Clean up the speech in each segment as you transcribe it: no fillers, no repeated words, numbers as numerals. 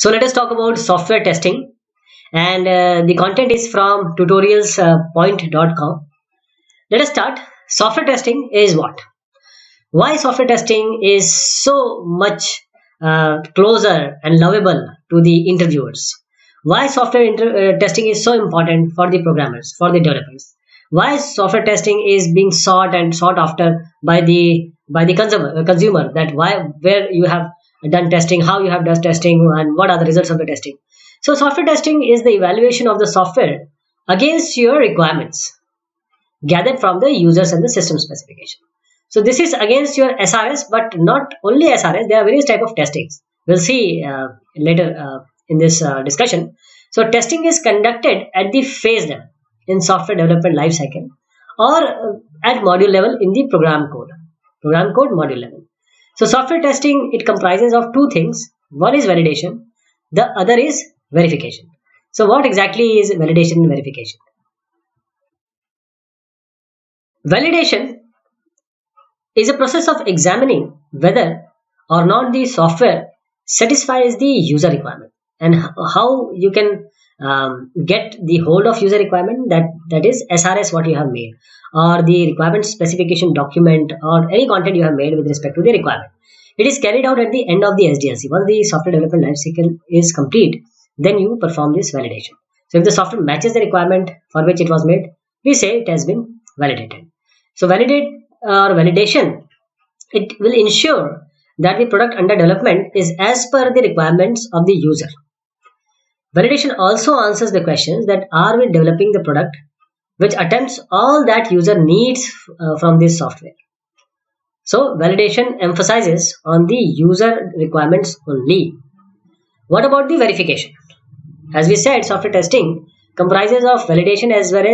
So let us talk about software testing, and the content is from tutorials.point.com. Let us start. Software testing is what? Why software testing is so much closer and lovable to the interviewers? Why testing is so important for the programmers, for the developers? Why software testing is being sought and sought after by the consumer? That why where you have done testing, how you have done testing, and what are the results of the testing? So software testing is the evaluation of the software against your requirements gathered from the users and the system specification. So this is against your SRS, but not only SRS. There are various type of testings. We'll see later in this discussion. So testing is conducted at the phase level in software development lifecycle, or at module level in the program code module level. So software testing, it comprises of two things. One is validation, the other is verification. So what exactly is validation and verification? Validation is a process of examining whether or not the software satisfies the user requirement, and how you can get the hold of user requirement, that is SRS what you have made, or the requirement specification document, or any content you have made with respect to the requirement. It is carried out at the end of the SDLC. Once the software development life cycle is complete, then you perform this validation. So if the software matches the requirement for which it was made, we say it has been validated. So validation, it will ensure that the product under development is as per the requirements of the user. Validation also answers the questions that are we developing the product which attempts all that user needs from this software. So validation emphasizes on the user requirements only. What about the verification? As we said, software testing comprises of validation as well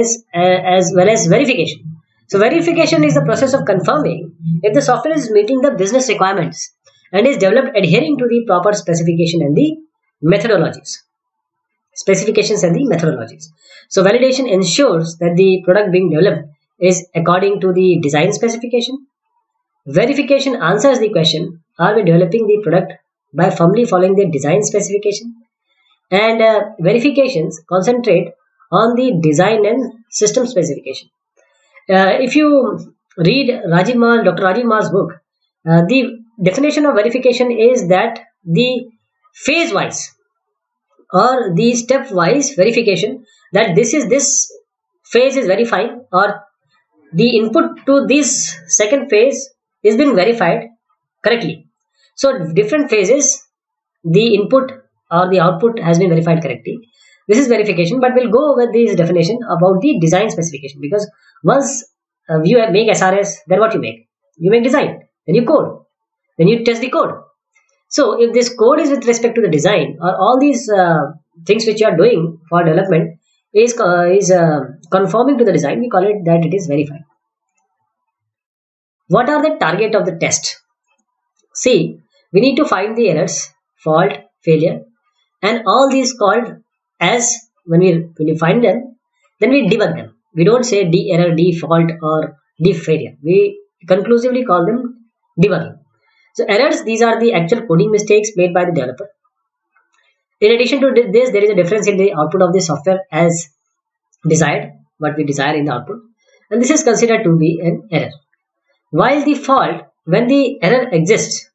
as verification. So verification is the process of confirming if the software is meeting the business requirements and is developed adhering to the proper specification and the methodologies. Specifications and the methodologies. So validation ensures that the product being developed is according to the design specification. Verification answers the question, are we developing the product by firmly following the design specification? And verifications concentrate on the design and system specification. If you read Dr. Rajiv Mar's book, the definition of verification is that the phase wise or the step wise verification, that this phase is verifying, or the input to this second phase is being verified correctly. So different phases, the input or the output has been verified correctly. This is verification, but we'll go over this definition about the design specification, because once you make SRS, then what you make? You make design, then you code, then you test the code. So if this code is with respect to the design, or all these things which you are doing for development is conforming to the design, we call it that it is verified. What are the target of the test? See, we need to find the errors, fault, failure, and all these called as, when we find them, then we debug them. We don't say D error, D fault, or D failure. We conclusively call them debugging. So errors, these are the actual coding mistakes made by the developer. In addition to this, there is a difference in the output of the software as desired, what we desire in the output, and this is considered to be an error. While the fault, when the error exists,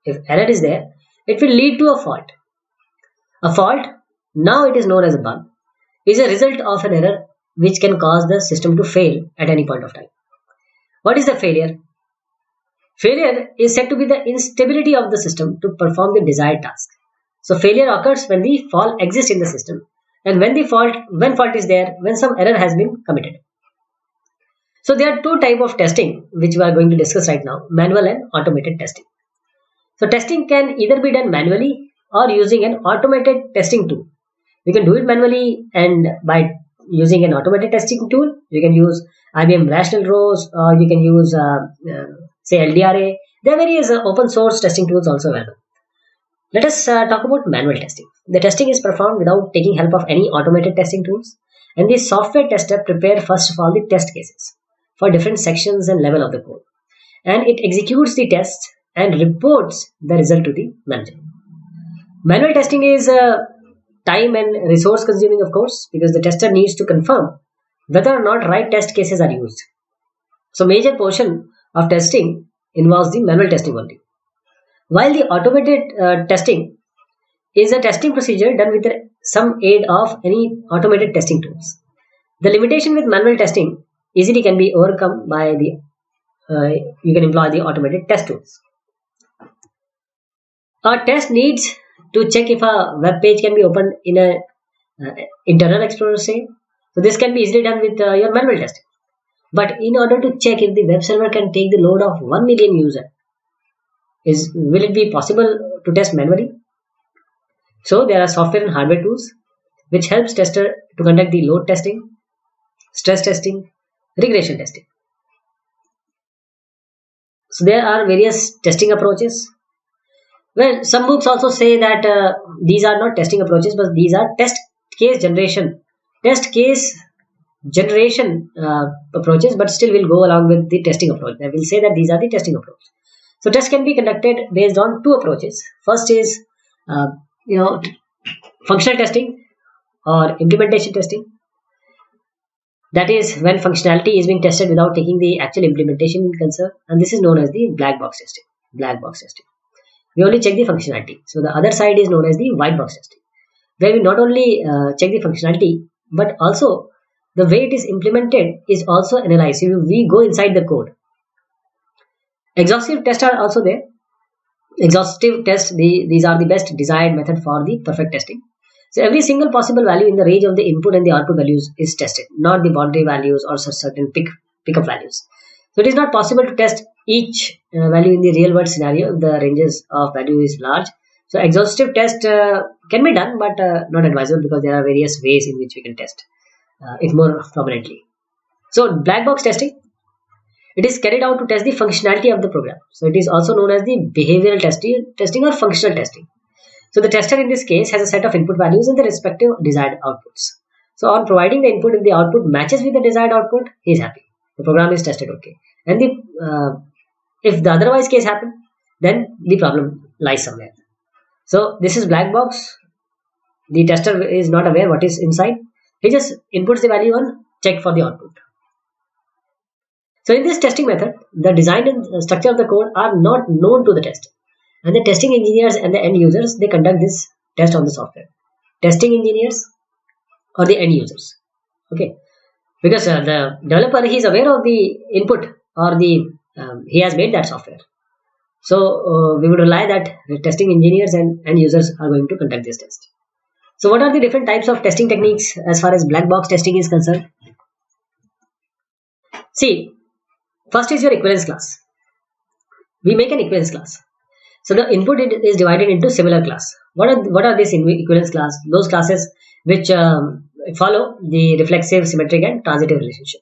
if error is there, it will lead to a fault. A fault, now it is known as a bug, is a result of an error which can cause the system to fail at any point of time. What is the failure? Failure is said to be the instability of the system to perform the desired task. So failure occurs when the fault exists in the system, and when fault is there, when some error has been committed. So there are two types of testing which we are going to discuss right now, manual and automated testing. So testing can either be done manually or using an automated testing tool. We can do it manually, and by using an automated testing tool, you can use IBM Rational Rows, or you can use say LDRA. There are various open source testing tools also available. Let us talk about manual testing. The testing is performed without taking help of any automated testing tools, and the software tester prepare first of all the test cases for different sections and level of the code, and it executes the test and reports the result to the manager. Manual testing is time and resource consuming, of course, because the tester needs to confirm whether or not right test cases are used. So major portion of testing involves the manual testing only. While the automated testing is a testing procedure done with some aid of any automated testing tools. The limitation with manual testing easily can be overcome by the uh, you can employ the automated test tools. A test needs to check if a web page can be opened in a internal explorer, say. So this can be easily done with your manual testing. But in order to check if the web server can take the load of 1 million user, is will it be possible to test manually? So there are software and hardware tools which helps tester to conduct the load testing, stress testing, regression testing. So there are various testing approaches. Well, some books also say that these are not testing approaches, but these are case generation, test case generation approaches. But still, we'll go along with the testing approach. I will say that these are the testing approach. So tests can be conducted based on two approaches. First is uh, you know functional testing or implementation testing. That is when functionality is being tested without taking the actual implementation in concern, and this is known as the black box testing. Black box testing. We only check the functionality. So the other side is known as the white box testing, where we not only check the functionality, but also the way it is implemented is also analyzed. So we go inside the code. Exhaustive tests are also there. Exhaustive tests, these are the best desired method for the perfect testing. So every single possible value in the range of the input and the output values is tested, not the boundary values or certain pickup values. So it is not possible to test each value in the real world scenario if the ranges of value is large. So exhaustive test can be done, but not advisable because there are various ways in which we can test it more prominently. So black box testing, it is carried out to test the functionality of the program. So it is also known as the behavioral testing or functional testing. So the tester in this case has a set of input values and the respective desired outputs. So on providing the input, if the output matches with the desired output, he is happy. The program is tested okay. And if the otherwise case happen, then the problem lies somewhere. So this is black box. The tester is not aware what is inside. He just inputs the value and check for the output. So in this testing method, the design and structure of the code are not known to the tester. And the testing engineers and the end users, they conduct this test on the software. Testing engineers or the end users. Okay. Because the developer, he is aware of the input or he has made that software. So we would rely that the testing engineers and end users are going to conduct this test. So what are the different types of testing techniques as far as black box testing is concerned? See, first is your equivalence class. We make an equivalence class. So the input is divided into similar class. What are these equivalence class? Those classes which follow the reflexive, symmetric, and transitive relationship.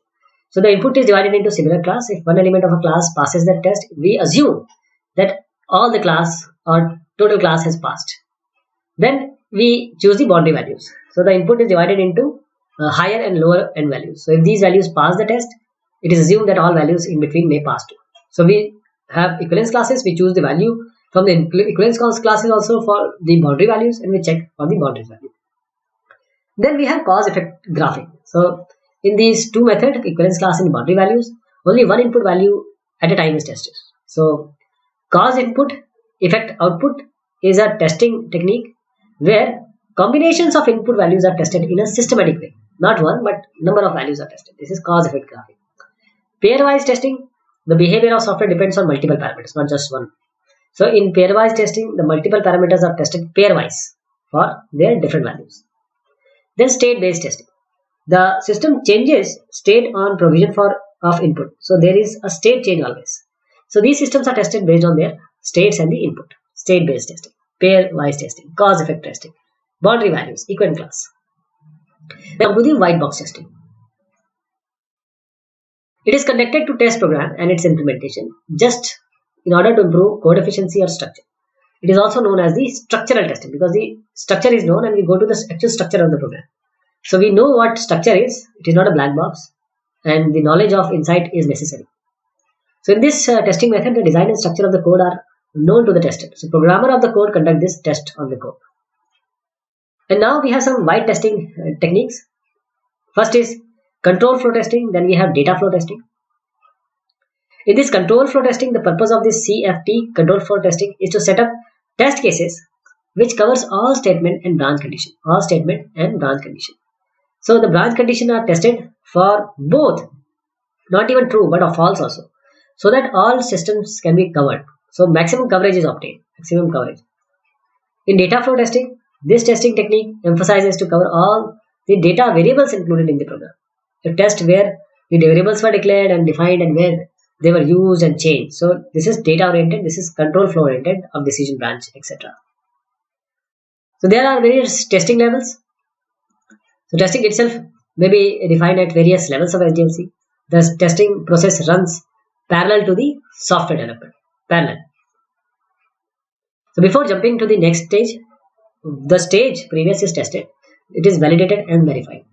So the input is divided into similar class. If one element of a class passes that test, we assume that all the class or total class has passed. Then we choose the boundary values. So the input is divided into higher and lower end values. So if these values pass the test, it is assumed that all values in between may pass too. So we have equivalence classes. We choose the value from the equivalence classes also for the boundary values, and we check for the boundary value. Then we have cause effect graphing. So in these two methods, equivalence class and boundary values, only one input value at a time is tested. So cause input, effect output is a testing technique where combinations of input values are tested in a systematic way. Not one, but number of values are tested. This is cause effect graphing. Pairwise testing, the behavior of software depends on multiple parameters, not just one. So in pairwise testing, the multiple parameters are tested pairwise for their different values. Then state-based testing. The system changes state on provision of input. So there is a state change always. So these systems are tested based on their states and the input. State-based testing, pairwise testing, cause-effect testing, boundary values, equivalent class. Now to the white box testing. It is conducted to test program and its implementation just in order to improve code efficiency or structure. It is also known as the structural testing because the structure is known and we go to the actual structure of the program. So we know what structure is. It is not a black box and the knowledge of insight is necessary. So in this testing method, the design and structure of the code are known to the tester. So programmer of the code conduct this test on the code. And now we have some wide testing techniques. First is control flow testing, then we have data flow testing. In this control flow testing, the purpose of this CFT control flow testing is to set up test cases which covers all statement and branch condition. All statement and branch condition. So the branch condition are tested for both, not even true but of false also, so that all systems can be covered. So maximum coverage is obtained. Maximum coverage. In data flow testing, this testing technique emphasizes to cover all the data variables included in the program. A test where the variables were declared and defined and where they were used and changed. So this is data oriented, this is control flow oriented of decision branch, etc. So there are various testing levels. So testing itself may be defined at various levels of SDLC. The testing process runs parallel to the software development. Parallel. So before jumping to the next stage, the stage previous is tested. It is validated and verified.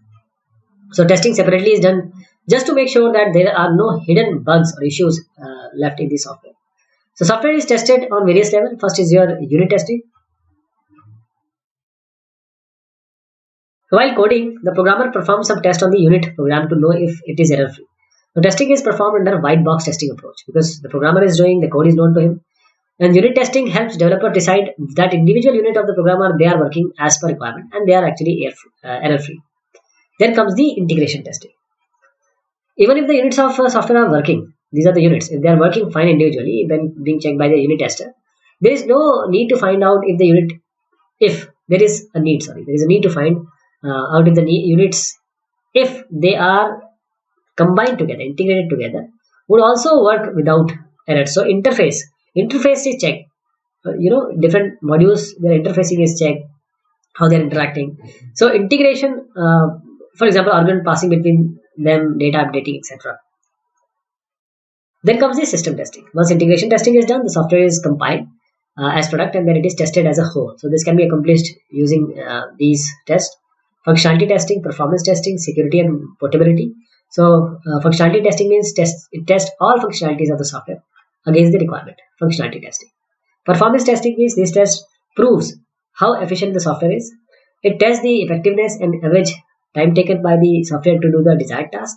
So testing separately is done just to make sure that there are no hidden bugs or issues left in the software. So software is tested on various levels. First is your unit testing. While coding, the programmer performs some test on the unit program to know if it is error free. So testing is performed under white box testing approach because the programmer is doing, the code is known to him. And unit testing helps developer decide that individual unit of the programmer, they are working as per requirement and they are actually error free. Then comes the integration testing. Even if the units of software are working, these are the units, if they are working fine individually, when being checked by the unit tester, there is no need to find out if the unit, if there is a need, there is a need to find out if the units, if they are combined together, integrated together, would also work without errors. So interface is checked. Different modules, their interfacing is checked, how they are interacting. So integration, for example, argument passing between them, data updating, etc. Then comes the system testing. Once integration testing is done, the software is compiled as product and then it is tested as a whole. So this can be accomplished using these tests: functionality testing, performance testing, security and portability. So functionality testing means it tests all functionalities of the software against the requirement. Functionality testing. Performance testing means this test proves how efficient the software is. It tests the effectiveness and average time taken by the software to do the desired task.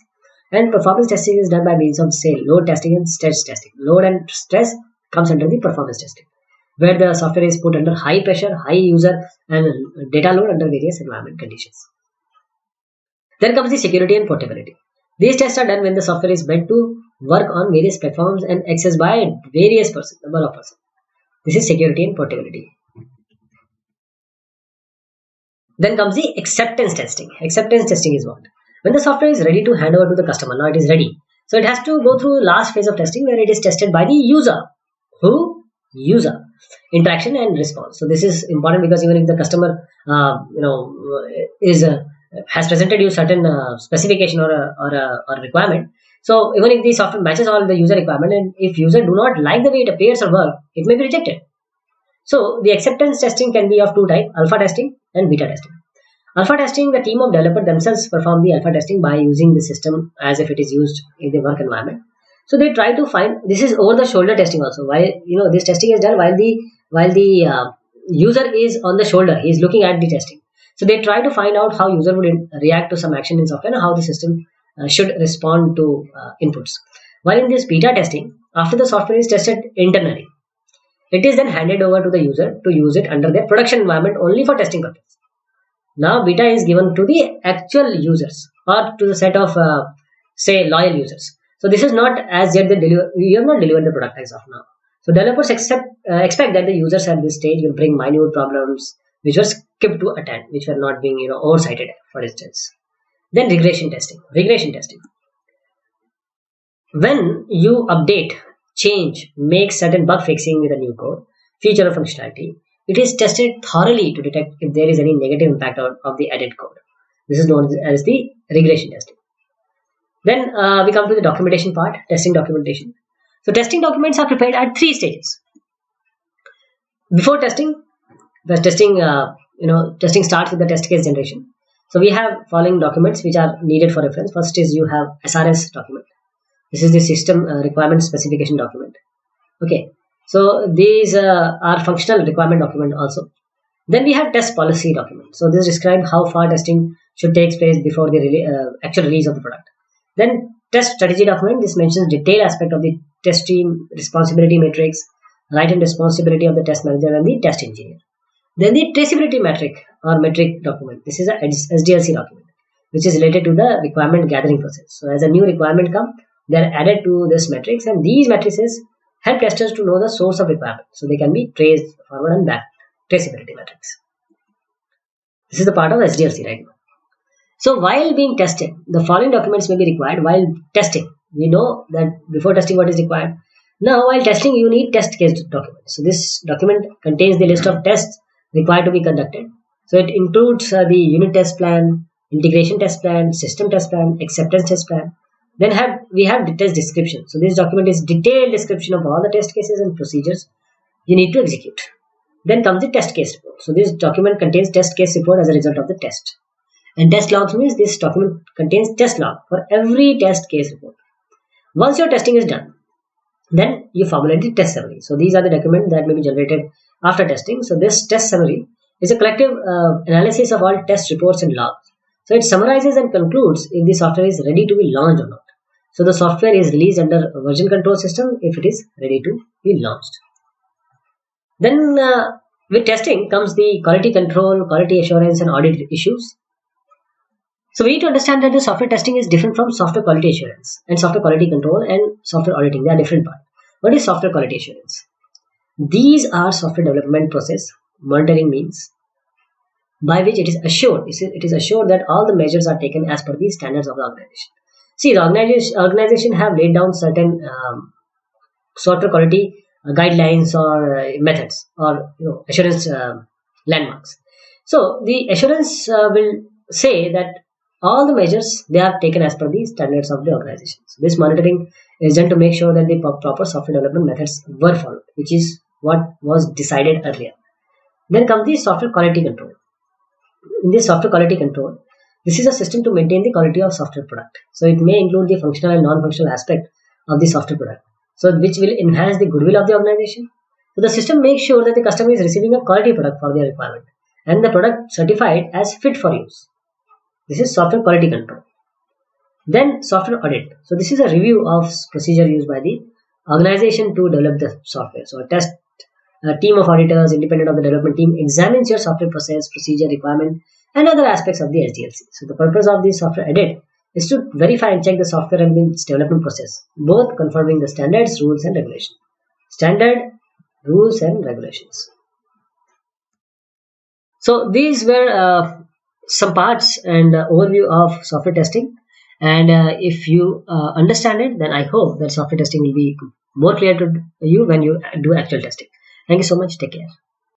And performance testing is done by means of, say, load testing and stress testing. Load and stress comes under the performance testing, where the software is put under high pressure, high user and data load under various environment conditions. Then comes the security and portability. These tests are done when the software is meant to work on various platforms and accessed by various number of persons. This is security and portability. Then comes the acceptance testing. Acceptance testing is what? When the software is ready to hand over to the customer, now it is ready. So it has to go through last phase of testing where it is tested by the user. Who? User. Interaction and response. So this is important because even if the customer, has presented you certain specification or a requirement, so even if the software matches all the user requirement and if user do not like the way it appears or work, it may be rejected. So the acceptance testing can be of two types: alpha testing and beta testing. Alpha testing, the team of developers themselves perform the alpha testing by using the system as if it is used in the work environment. So they try to find, this is over the shoulder testing also. While this testing is done while the user is on the shoulder, he is looking at the testing. So they try to find out how user would react to some action in software and how the system should respond to inputs. While in this beta testing, after the software is tested internally, it is then handed over to the user to use it under their production environment only for testing purposes. Now beta is given to the actual users or to the set of say loyal users. So this is not as yet you have not delivered the product as of now. So developers expect that the users at this stage will bring minute problems which were skipped to attend, which were not being oversighted, for instance. Then regression testing. When you update, change, make certain bug fixing with a new code, feature or functionality, it is tested thoroughly to detect if there is any negative impact of the added code. This is known as the regression testing. Then we come to the documentation part, testing documentation. So testing documents are prepared at 3 stages. Before testing, the testing starts with the test case generation. So we have following documents which are needed for reference. First is you have SRS document. This is the system requirement specification document. Okay. So these are functional requirement document also. Then we have test policy document. So this describes how far testing should take place before the actual release of the product. Then test strategy document. This mentions detailed aspect of the test team, responsibility matrix, right and responsibility of the test manager and the test engineer. Then the traceability metric or metric document. This is a SDLC document, which is related to the requirement gathering process. So as a new requirement comes, they are added to this matrix, and these matrices help testers to know the source of requirement, so they can be traced forward and back. Traceability metrics. This is the part of SDLC right now. So while being tested, the following documents may be required while testing. We know that before testing what is required. Now while testing you need test case document. So this document contains the list of tests required to be conducted. So it includes the unit test plan, integration test plan, system test plan, acceptance test plan. Then we have the test description. So this document is detailed description of all the test cases and procedures you need to execute. Then comes the test case report. So this document contains test case report as a result of the test. And test logs means this document contains test log for every test case report. Once your testing is done, then you formulate the test summary. So these are the documents that may be generated after testing. So this test summary is a collective analysis of all test reports and logs. So it summarizes and concludes if the software is ready to be launched or not. So the software is released under a version control system if it is ready to be launched. Then with testing comes the quality control, quality assurance and audit issues. So we need to understand that the software testing is different from software quality assurance and software quality control and software auditing. They are different parts. What is software quality assurance? These are software development process monitoring means by which it is assured that all the measures are taken as per the standards of the organization. See, the organization have laid down certain software quality guidelines or methods or assurance landmarks. So the assurance will say that all the measures they are taken as per the standards of the organization. So this monitoring is done to make sure that the proper software development methods were followed, which is what was decided earlier. Then comes the software quality control. In this software quality control, this is a system to maintain the quality of software product. So it may include the functional and non-functional aspect of the software product, so which will enhance the goodwill of the organization. So the system makes sure that the customer is receiving a quality product for their requirement and the product certified as fit for use. This is software quality control. Then software audit. So this is a review of procedure used by the organization to develop the software. So a team of auditors independent of the development team examines your software process, procedure, requirement and other aspects of the SDLC. So the purpose of the software audit is to verify and check the software and its development process, both confirming the standards, rules and regulations. Standard, rules and regulations. So these were some parts and overview of software testing. And if you understand it, then I hope that software testing will be more clear to you when you do actual testing. Thank you so much. Take care.